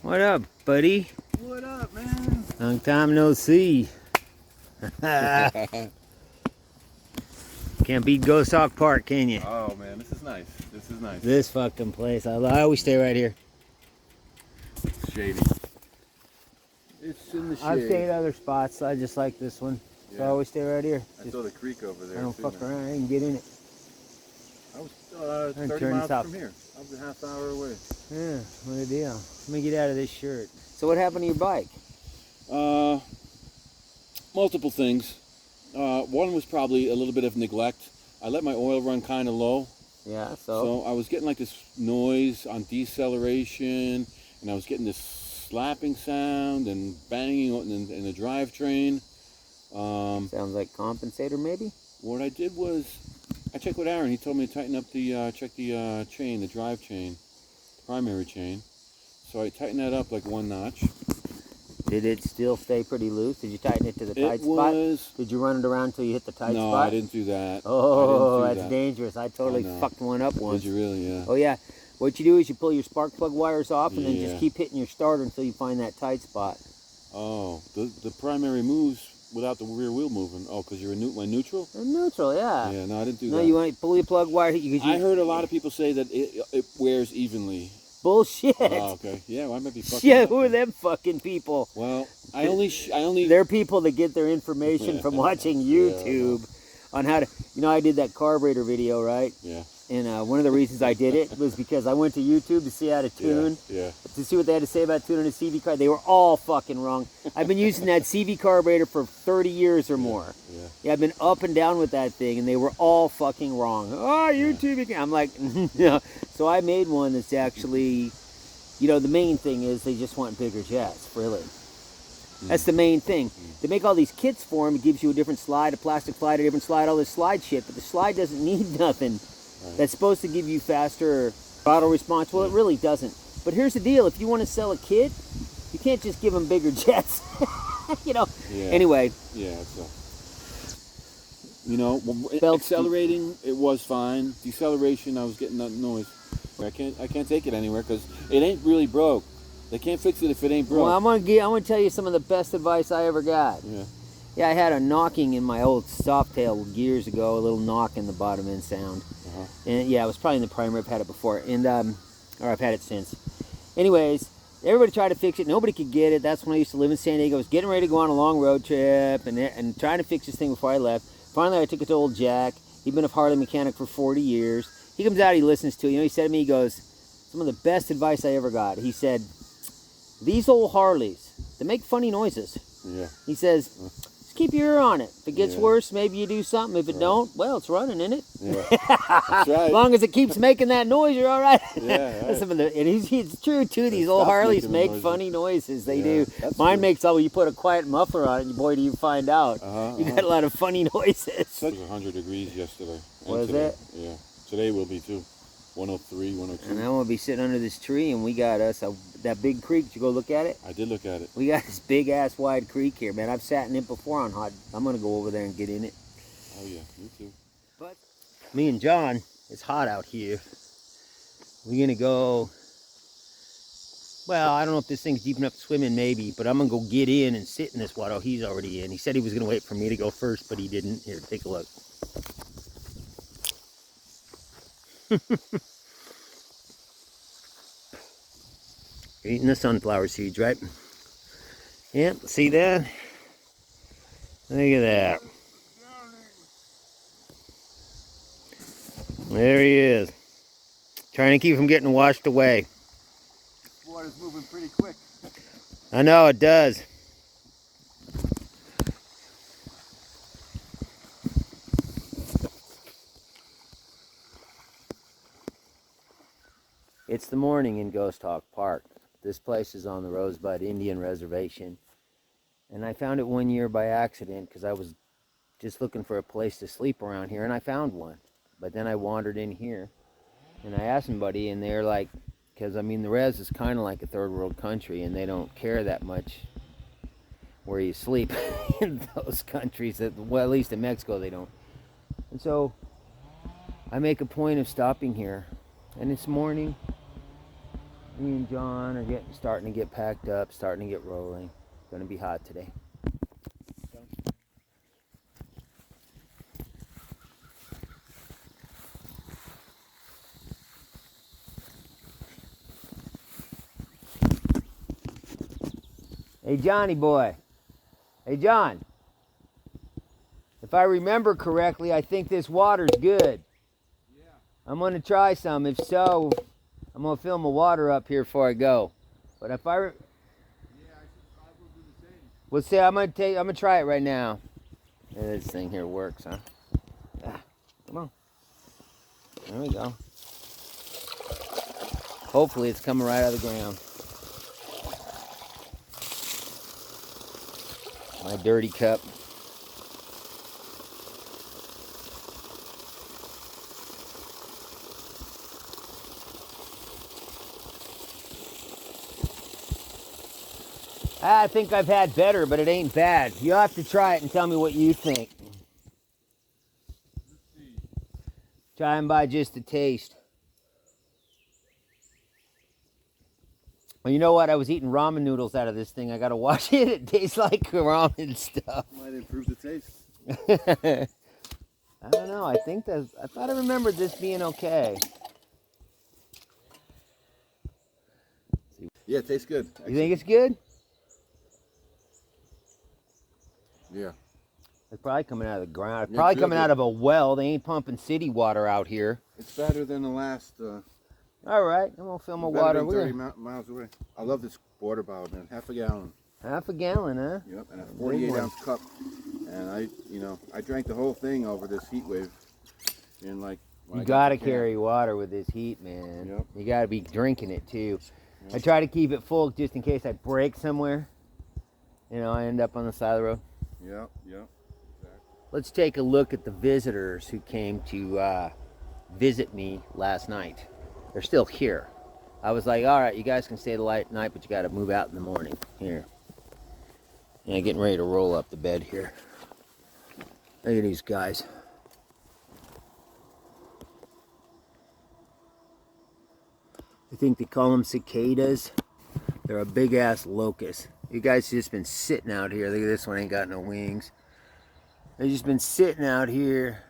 What up, buddy? What up, man? Long time no see. Can't beat Ghost Hawk Park, can you? Oh man, this is nice. This is nice. This fucking place. I always stay right here. It's shady. It's in the shade. I've stayed other spots. I just like this one. So Yeah. I always stay right here. I saw the creek over there. I don't too, fuck man. around. I can get in it. I was I'm 30 turning miles south. from here. I was a half hour away. Yeah, what a deal. Let me get out of this shirt. So what happened to your bike? Multiple things. One was probably a little bit of neglect. I let my oil run kind of low. Yeah, So I was getting like this noise on deceleration, and I was getting this slapping sound and banging in the drivetrain. Sounds like compensator maybe? What I did was, I checked with Aaron. He told me to tighten up check the chain, the drive chain, primary chain. So I tightened that up like one notch. Did it still stay pretty loose? Did you tighten it to the tight It spot? was. Did you run it around until you hit the tight No, spot? I didn't do that. Oh, I didn't do that's that. dangerous. I totally know. fucked one up once. Did you really? Yeah. Oh yeah. What you do is you pull your spark plug wires off and then Yeah. just keep hitting your starter until you find that tight spot. Oh, the primary moves without the rear wheel moving. Oh, because you're in neutral? Neutral, yeah. Yeah, no, I didn't do No, that. you want to pull your plug wire. I heard a lot of people say that it wears evenly. Bullshit. Oh, okay. Yeah, well, I might be fucking Yeah, up who are then. them fucking people? Well, I only. They're people that get their information from watching YouTube on how to. You know, I did that carburetor video, right? Yeah. And one of the reasons I did it was because I went to YouTube to see how to tune. Yeah. To see what they had to say about tuning a CV car. They were all fucking wrong. I've been using that CV carburetor for 30 years or more. Yeah. Yeah, I've been up and down with that thing, and they were all fucking wrong. Oh, YouTube again. I'm like, no. So I made one that's actually, you know, the main thing is they just want bigger jets, really. That's the main thing. They make all these kits for them. It gives you a different slide, a plastic slide, a different slide, all this slide shit, but the slide doesn't need nothing. Right. That's supposed to give you faster throttle response. Well, it really doesn't. But here's the deal. If you want to sell a kit, you can't just give them bigger jets. You know? Yeah. Anyway. Yeah. So. You know, Belt accelerating, it was fine. Deceleration, I was getting that noise. I can't take it anywhere because it ain't really broke. They can't fix it if it ain't broke. Well, I'm gonna tell you some of the best advice I ever got. Yeah. Yeah, I had a knocking in my old Softail years ago, a little knock in the bottom end sound. Uh-huh. And yeah, it was probably in the primer. I've had it before, and or I've had it since. Anyways, everybody tried to fix it. Nobody could get it. That's when I used to live in San Diego. I was getting ready to go on a long road trip and trying to fix this thing before I left. Finally, I took it to old Jack. He'd been a Harley mechanic for 40 years. He comes out, he listens to it. You know, he said to me, he goes, some of the best advice I ever got. He said, these old Harleys, they make funny noises. Yeah. He says, just keep your ear on it. If it gets Yeah. worse, maybe you do something. If it don't, well, it's running, isn't it? Yeah. That's right. As long as it keeps making that noise, you're all right. Yeah, That's right. some of the, and it's true, too. These They old stop Harleys making make noises. funny noises. They Yeah, do. that's Mine true. makes, you put a quiet muffler on it, and boy, do you find out. You got a lot of funny noises. It was 100 degrees yesterday. And Was today. it? Yeah. Today will be too. 103, 102. And I'm going to be sitting under this tree, and we got us, that big creek. Did you go look at it? I did look at it. We got this big-ass wide creek here, man. I've sat in it before on hot. I'm going to go over there and get in it. Oh yeah, me too. But me and John, it's hot out here. We're going to go, well, I don't know if this thing's deep enough to swim in, maybe, but I'm going to go get in and sit in this water. Oh, he's already in. He said he was going to wait for me to go first, but he didn't. Here, take a look. Eating the sunflower seeds, right? Yep, see that? Look at that. There he is. Trying to keep him getting washed away. Water's moving pretty quick. I know it does. It's the morning in Ghost Hawk Park. This place is on the Rosebud Indian Reservation. And I found it one year by accident because I was just looking for a place to sleep around here, and I found one. But then I wandered in here and I asked somebody, and they're like, because I mean the res is kind of like a third world country, and they don't care that much where you sleep in those countries. Well, at least in Mexico they don't. And so I make a point of stopping here, and it's morning, Me and John are starting to get packed up, starting to get rolling. Gonna be hot today. Hey, Johnny boy. Hey, John. If I remember correctly, I think this water's good. Yeah. I'm going to try some. If so, I'm going to fill my water up here before I go. But if I... Yeah, I will do the same. Well, see, I'm going to try it right now. Yeah, this thing here works, huh? Ah, come on. There we go. Hopefully it's coming right out of the ground. My dirty cup. I think I've had better, but it ain't bad. You'll have to try it and tell me what you think. Let's see. Try and by just a taste. Well, you know what? I was eating ramen noodles out of this thing. I gotta wash it. It tastes like ramen stuff. Might improve the taste. I don't know. I thought I remembered this being okay. Yeah, it tastes good. You think it's good? Yeah. It's probably coming out of the ground. It's Yeah, probably it's real coming good. out of a well. They ain't pumping city water out here. It's better than the last. All right, I'm gonna fill my better water. than We're 30 miles away. I love this water bottle, man. Half a gallon. half a gallon, huh? Yep, and a Big 48-ounce cup. And I drank the whole thing over this heat wave. And like, when You I got gotta to camp- carry water with this heat, man. Yep. You gotta be drinking it too. Yep. I try to keep it full just in case I break somewhere. You know, I end up on the side of the road. Yep, yep. Let's take a look at the visitors who came to visit me last night. They're still here. I was like, all right, you guys can stay the night, but you got to move out in the morning. Here. Yeah, getting ready to roll up the bed here. Look at these guys. I think they call them cicadas. They're a big ass locust. You guys just been sitting out here. Look at this one, ain't got no wings. They've just been sitting out here.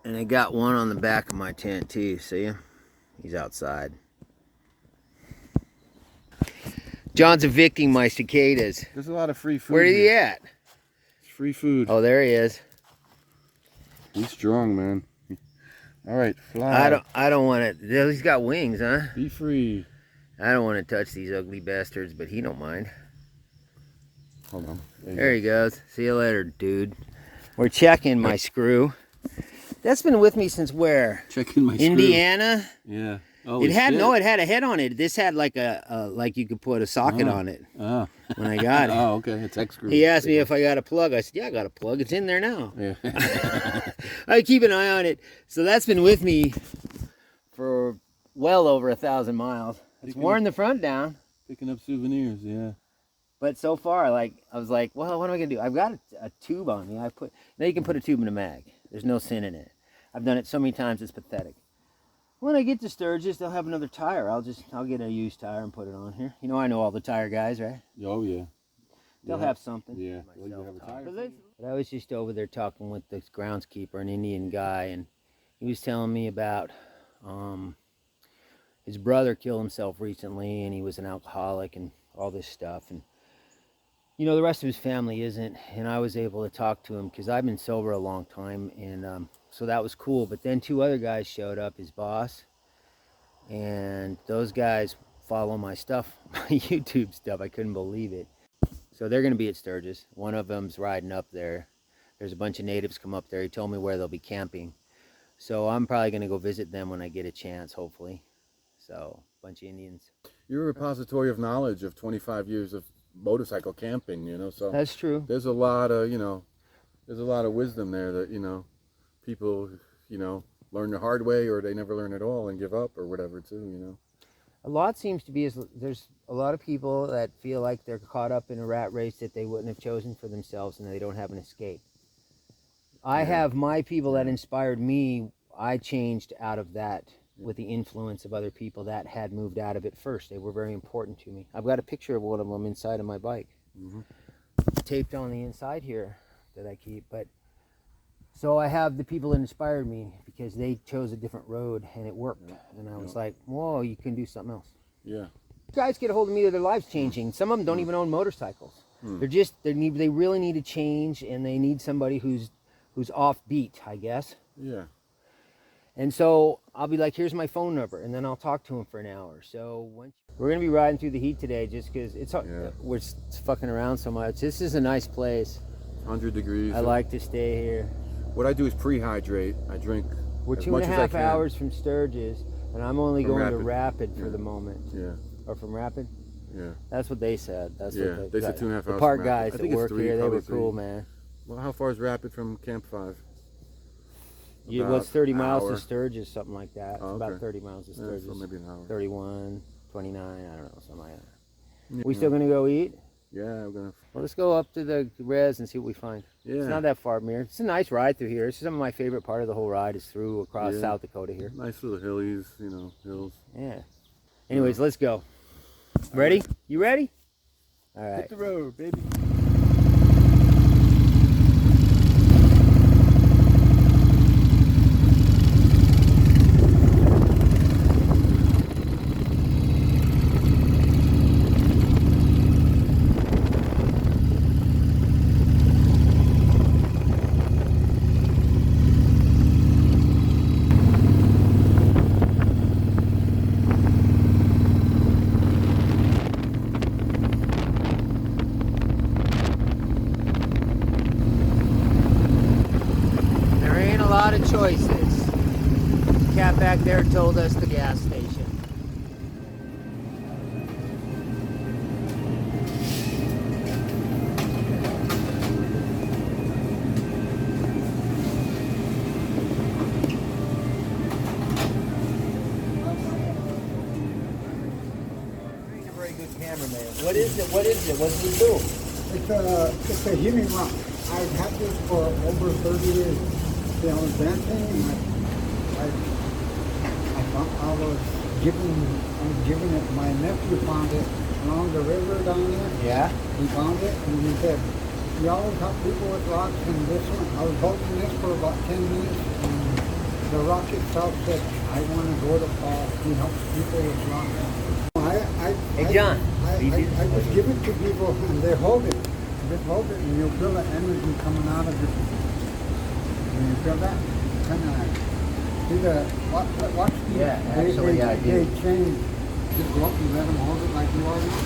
And I got one on the back of my tent too, see him? He's outside. John's evicting my cicadas. There's a lot of free food. Where are he here. at? It's free food. Oh, there he is. He's strong, man. All right, fly. I don't want it. He's got wings, huh? Be free. I don't want to touch these ugly bastards, but he don't mind. Hold on. There he goes. See you later, dude. We're checking my screw. That's been with me since where? Checking my Indiana. Screw. Yeah. Oh, It had it had a head on it. This had like like you could put a socket on it. Oh. When I got it. Oh, okay. It's X screw. He asked me if I got a plug. I said, yeah, I got a plug. It's in there now. Yeah. I keep an eye on it. So that's been with me for well over 1,000 miles. It's worn the front down. Picking up souvenirs, yeah. But so far, I was like, well, what am I going to do? I've got a tube on me. Now you can put a tube in a mag. There's no sin in it. I've done it so many times, it's pathetic. When I get to Sturgis, they'll have another tire. I'll get a used tire and put it on here. You know, I know all the tire guys, right? Oh, yeah. They'll have something. Yeah. Well, you have a tire. But I was just over there talking with this groundskeeper, an Indian guy, and he was telling me about his brother killed himself recently, and he was an alcoholic and all this stuff. And, you know, the rest of his family isn't, and I was able to talk to him because I've been sober a long time, and so that was cool. But then 2 other guys showed up, his boss, and those guys follow my stuff, my YouTube stuff. I couldn't believe it. So they're going to be at Sturgis. One of them's riding up there. There's a bunch of natives come up there. He told me where they'll be camping. So I'm probably going to go visit them when I get a chance, hopefully. So, bunch of Indians. You're a repository of knowledge of 25 years of motorcycle camping, you know, so That's true. there's a lot of, there's a lot of wisdom there that, people, learn the hard way or they never learn at all and give up or whatever too, A lot seems to be, there's a lot of people that feel like they're caught up in a rat race that they wouldn't have chosen for themselves and they don't have an escape. I have my people that inspired me. I changed out of that with the influence of other people that had moved out of it first. They were very important to me. I've got a picture of one of them inside of my bike, taped on the inside here that I keep. But so I have the people that inspired me because they chose a different road and it worked. And I was like, whoa, you can do something else. Yeah. Guys get a hold of me, their lives changing. Some of them don't even own motorcycles. They really need to change, and they need somebody who's offbeat, I guess. Yeah. And so I'll be like, here's my phone number, and then I'll talk to him for an hour. So we're gonna be riding through the heat today, just because we're fucking around so much. This is a nice place. 100 degrees. I like to stay here. What I do is pre-hydrate. I drink. We're as 2.5 much hours from Sturgis, and I'm only From going to Rapid. Rapid for the moment. Yeah. Or from Rapid? Yeah. That's what they said. That's what they said 2.5 hours. The park from guys Rapid. I that think it's work 3, here, they were probably 3. cool, man. Well, how far is Rapid from Camp 5? Well, it's 30 miles hour. to Sturgis, something like that. It's about 30 miles to Yeah, Sturgis. so maybe an hour. 31, 29, I don't know, something like that. Yeah. We still gonna go eat? Yeah, we're gonna. Well, let's go up to the res and see what we find. Yeah. It's not that far from here. It's a nice ride through here. It's some of my favorite part of the whole ride is through across South Dakota here. Nice little hillies, hills. Yeah. Anyways, let's go. Ready? You ready? All right. Hit the road, baby. There ain't a lot of choices. The cat back there told us the gas station. You're a very good cameraman. What is it? What is it? What does it do? It's a healing rock. I've had this for over 30 years. See, I was dancing and I was giving it. My nephew found it along the river down there. Yeah. He found it and he said, "You always help people with rocks." And this one, I was holding this for about 10 minutes, and the rock itself said, "I want to go to Paul. He helps people with rocks." Hey, John. I just give it to people and they hold it. Just hold it and you'll feel the energy coming out of it. And you feel that? Kind of see the, watch the, Yeah, actually, I do. They change. Just go up and let them hold it like you are now.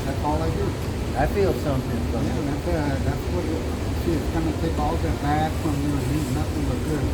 That's all I do. I feel something from it. Yeah, that's what it, see, it's going to take all the bad from you and leave nothing but good.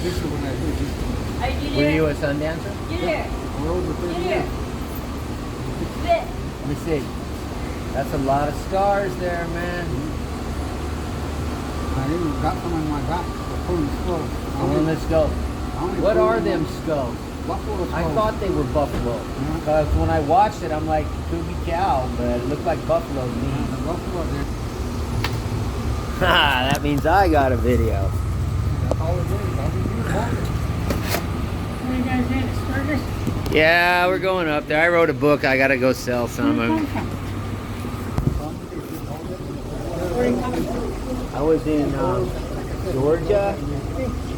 This is what I do. Were you a Sundancer? For over 30 years. Let me see. That's a lot of scars there, man. I even got some in my back for pulling skulls. Well, let's go. What are them skulls? Buffalo skulls. I thought they were buffalo. Because when I watched it, I'm like, could be cow, but it looked like buffalo to me. The buffalo there. Ha, that means I got a video. That's all it is. All you do is hold it. Where you guys headed? Sturgis? Yeah, we're going up there. I wrote a book. I got to go sell some Where of you them. come from? Where you coming from? I was in Georgia.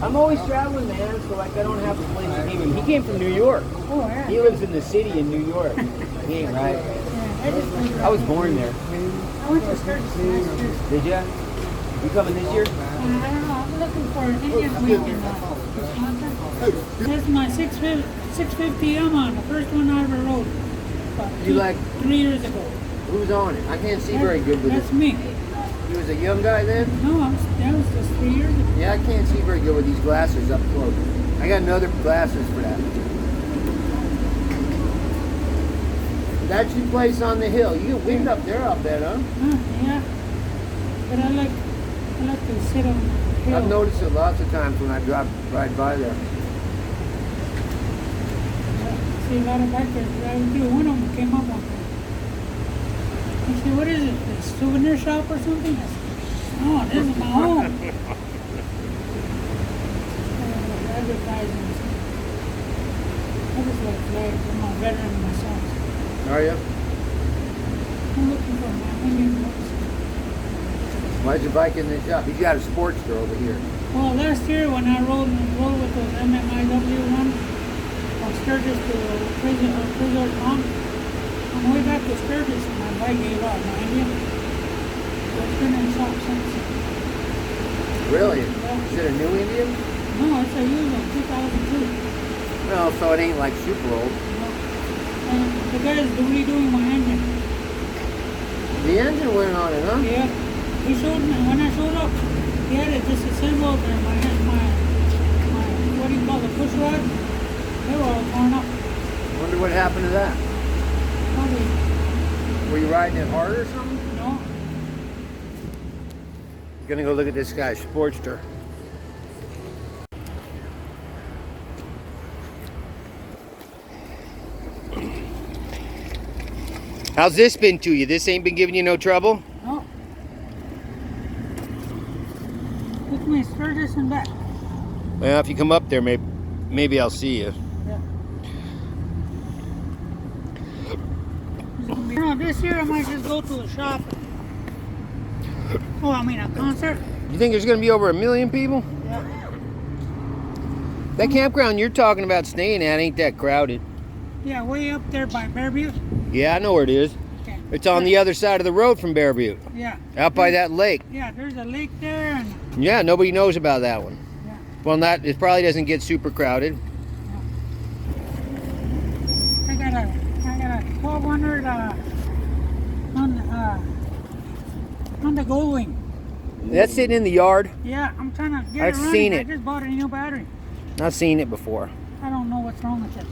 I'm always traveling, man, so like I don't have a place to name him. He came from New York. Oh, yeah. He lives in the city in New York. He ain't right. Yeah, I just went I was born there. I went to Sturgis last year. Did ya? You coming this year? I don't know. I'm looking for an Indian week in Wisconsin. This is my 650 Yamaha, the first one I ever rode. About You like- 3 years ago. Who's on it? I can't see very good with That's it. me. You was a young guy then? No, that was just 3 years ago. Yeah, I can't see very good with these glasses up close. I got another glasses for that. That's your place on the hill. You get wind up there, I'll bet, huh? Yeah. But I like to sit on the hill. I've noticed it lots of times when I ride by there. See a lot of bikers driving through. One of them came up on me. He said, "What is it? A souvenir shop or something?" I said, "No, this is my home." I would Are you? I'm looking for my Indian books. Why'd you bike in this shop? He's got a Sportster over here. Well, last year when I rode with those MMIW ones from Sturgis to Prison Pond, on the way back to Sturgis, my bike gave out, my Indian. So it's been in shop since. Really? Yeah. Is it a new Indian? No, it's a used one, 2002. No, so it ain't like super old. No. And the guy is redoing my engine. The engine went on it, huh? Yeah. He showed me, when I showed up, he had it disassembled and my what do you call the push rod? They were all torn up. Wonder what happened to that. Probably, Were you riding it hard or something? no. Gonna go look at this guy's Sportster. How's this been to you? This ain't been giving you no trouble? No. Took me Sturgis and back. Well, if you come up there, maybe I'll see you. Yeah. No, this year I might just go to the shop. Oh, I mean a concert? You think there's gonna be over 1 million people? Yeah. That campground you're talking about staying at ain't that crowded. Yeah, way up there by Bear Butte. Yeah, I know where it is. Okay. It's on the other side of the road from Bear Butte. Yeah. Out by that lake. Yeah, there's a lake there and Yeah, nobody knows about that one. yeah. Well, it probably doesn't get super crowded. I got a 1200 on the Goldwing. That's sitting in the yard. Yeah, I'm trying to get I've it running. seen it. I just bought a new battery. I've seen it before. I don't know what's wrong with it.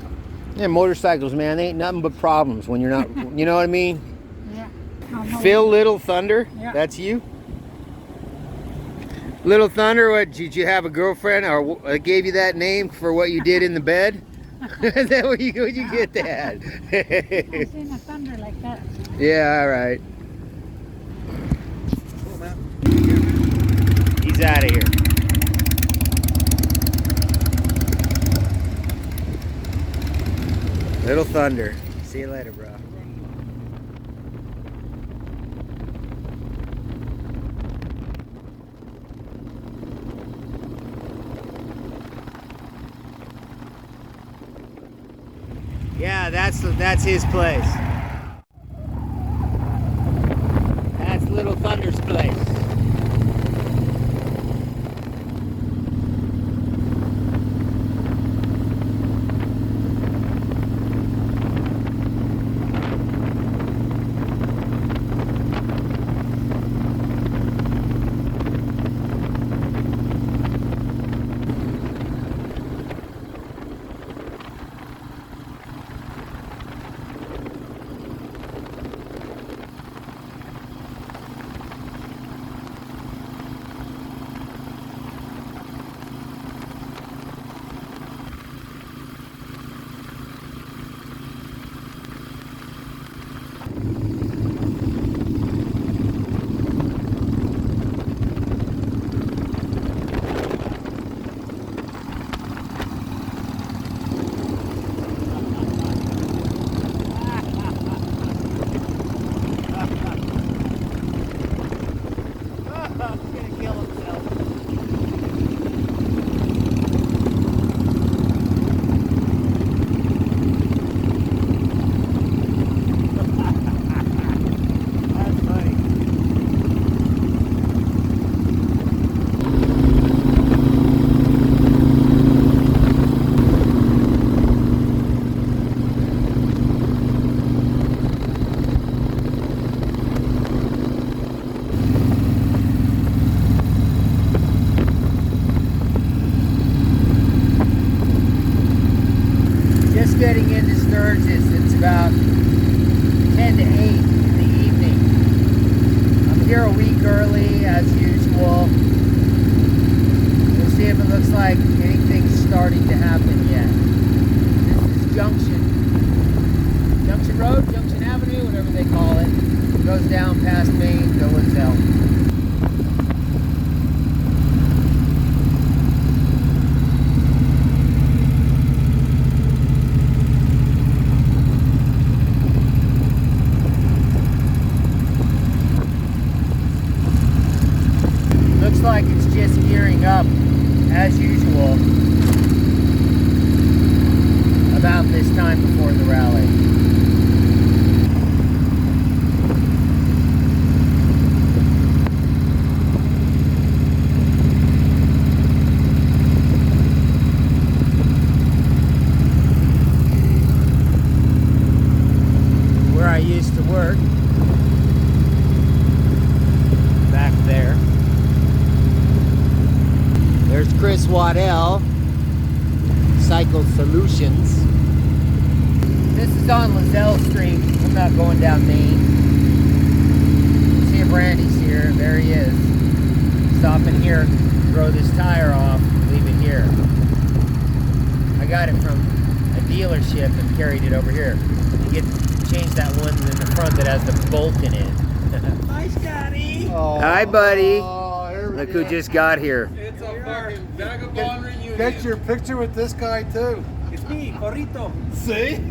Yeah, motorcycles, man, they ain't nothing but problems when you're not, you know what I mean? Yeah. I don't know Phil what- Little Thunder, Yeah. that's you? Little Thunder, what, did you have a girlfriend or gave you that name for what you did in the bed? Is that where'd you get that? I've seen a thunder like that. Yeah, all right. He's out of here. Little Thunder. See you later, bro. Yeah, that's his place. That's Little Thunder's place. Getting into Sturgis, it's about 10 to 8 in the evening. I'm here a week early as usual. We'll see if it looks like anything's starting to happen yet. This is Junction Road, Junction Avenue, whatever they call it. It goes down past Main, go itself. it's just gearing up as usual about this time before the rally. Where I used to work, back there. There's Chris Waddell, Cycle Solutions. This is on Lozelle Street. I'm not going down Main. See if Randy's here. There he is. Stop in here, throw this tire off, leave it here. I got it from a dealership and carried it over here. You get change that one in the front that has the bolt in it. Hi, Scotty. Oh, Hi, buddy. oh, here we Look go. who just got here. It's a fucking vagabond reunion. Get your picture with this guy too. It's me, Corrito. See?